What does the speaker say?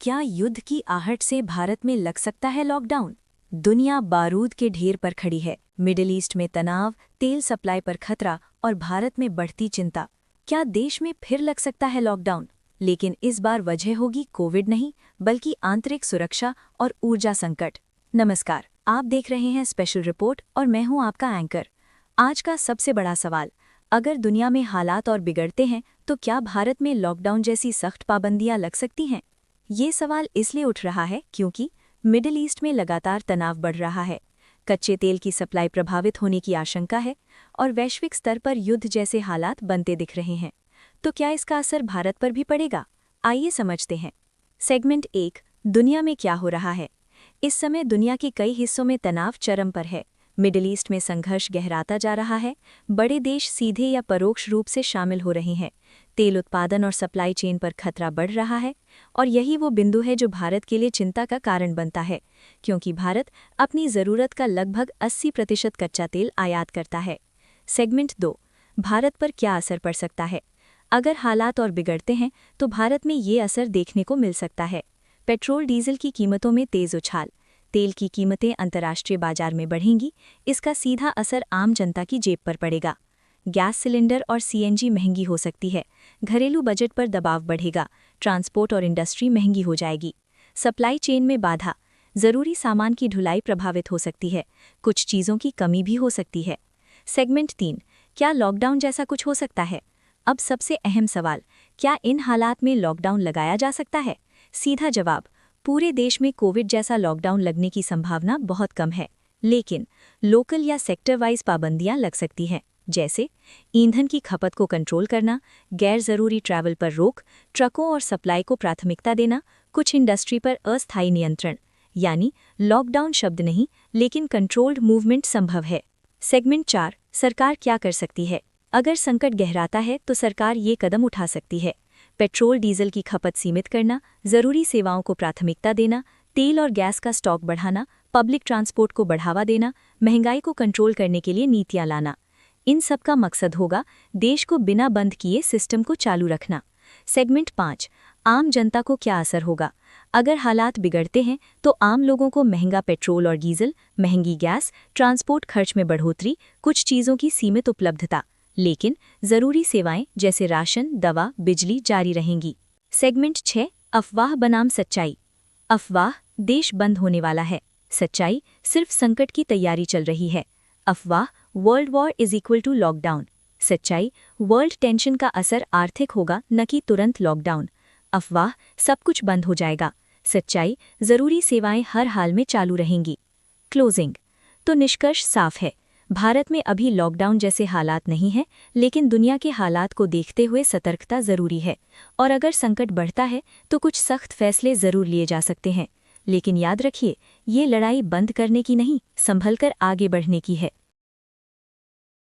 क्या युद्ध की आहट से भारत में लग सकता है लॉकडाउन? दुनिया बारूद के ढेर पर खड़ी है। मिडिल ईस्ट में तनाव, तेल सप्लाई पर खतरा और भारत में बढ़ती चिंता। क्या देश में फिर लग सकता है लॉकडाउन? लेकिन इस बार वजह होगी कोविड नहीं, बल्कि आंतरिक सुरक्षा और ऊर्जा संकट। नमस्कार, आप देख रहे हैं स्पेशल रिपोर्ट और मैं हूं आपका एंकर। आज का सबसे बड़ा सवाल, अगर दुनिया में हालात और बिगड़ते हैं तो क्या भारत में लॉकडाउन जैसी सख्त पाबंदियां लग सकती हैं? ये सवाल इसलिए उठ रहा है क्योंकि मिडिल ईस्ट में लगातार तनाव बढ़ रहा है, कच्चे तेल की सप्लाई प्रभावित होने की आशंका है और वैश्विक स्तर पर युद्ध जैसे हालात बनते दिख रहे हैं। तो क्या इसका असर भारत पर भी पड़ेगा? आइए समझते हैं। सेगमेंट 1, दुनिया में क्या हो रहा है। इस समय दुनिया के कई हिस्सों में तनाव चरम पर है। मिडिल ईस्ट में संघर्ष गहराता जा रहा है। बड़े देश सीधे या परोक्ष रूप से शामिल हो रहे हैं। तेल उत्पादन और सप्लाई चेन पर खतरा बढ़ रहा है और यही वो बिंदु है जो भारत के लिए चिंता का कारण बनता है, क्योंकि भारत अपनी ज़रूरत का लगभग 80% कच्चा तेल आयात करता है। सेगमेंट 2, भारत पर क्या असर पड़ सकता है। अगर हालात और बिगड़ते हैं तो भारत में ये असर देखने को मिल सकता है। पेट्रोल डीजल की कीमतों में तेज़ उछाल, तेल की कीमतें अंतर्राष्ट्रीय बाजार में बढ़ेंगी। इसका सीधा असर आम जनता की जेब पर पड़ेगा। गैस सिलेंडर और सीएनजी महंगी हो सकती है। घरेलू बजट पर दबाव बढ़ेगा। ट्रांसपोर्ट और इंडस्ट्री महंगी हो जाएगी। सप्लाई चेन में बाधा, ज़रूरी सामान की ढुलाई प्रभावित हो सकती है। कुछ चीज़ों की कमी भी हो सकती है। सेगमेंट 3, क्या लॉकडाउन जैसा कुछ हो सकता है? अब सबसे अहम सवाल, क्या इन हालात में लॉकडाउन लगाया जा सकता है? सीधा जवाब, पूरे देश में कोविड जैसा लॉकडाउन लगने की संभावना बहुत कम है, लेकिन लोकल या सेक्टर वाइज पाबंदियां लग सकती हैं, जैसे ईंधन की खपत को कंट्रोल करना, गैर ज़रूरी ट्रैवल पर रोक, ट्रकों और सप्लाई को प्राथमिकता देना, कुछ इंडस्ट्री पर अस्थायी नियंत्रण। यानी लॉकडाउन शब्द नहीं, लेकिन कंट्रोल्ड मूवमेंट संभव है। सेगमेंट 4, सरकार क्या कर सकती है। अगर संकट गहराता है तो सरकार ये कदम उठा सकती है। पेट्रोल डीजल की खपत सीमित करना, ज़रूरी सेवाओं को प्राथमिकता देना, तेल और गैस का स्टॉक बढ़ाना, पब्लिक ट्रांसपोर्ट को बढ़ावा देना, महंगाई को कंट्रोल करने के लिए नीतियां लाना। इन सब का मकसद होगा देश को बिना बंद किए सिस्टम को चालू रखना। सेगमेंट 5, आम जनता को क्या असर होगा। अगर हालात बिगड़ते हैं तो आम लोगों को महंगा पेट्रोल और डीजल, महंगी गैस, ट्रांसपोर्ट खर्च में बढ़ोतरी, कुछ चीज़ों की सीमित उपलब्धता, लेकिन ज़रूरी सेवाएं जैसे राशन, दवा, बिजली जारी रहेंगी। सेगमेंट 6, अफवाह बनाम सच्चाई। अफवाह, देश बंद होने वाला है। सच्चाई, सिर्फ संकट की तैयारी चल रही है। अफवाह, world war is equal to lockdown. सच्चाई, वर्ल्ड टेंशन का असर आर्थिक होगा, न कि तुरंत लॉकडाउन। अफवाह, सब कुछ बंद हो जाएगा। सच्चाई, ज़रूरी सेवाएं हर हाल में चालू रहेंगी। क्लोजिंग, तो निष्कर्ष साफ है, भारत में अभी लॉकडाउन जैसे हालात नहीं हैं, लेकिन दुनिया के हालात को देखते हुए सतर्कता ज़रूरी है। और अगर संकट बढ़ता है तो कुछ सख्त फैसले ज़रूर लिए जा सकते हैं, लेकिन याद रखिए, ये लड़ाई बंद करने की नहीं, संभलकर आगे बढ़ने की है।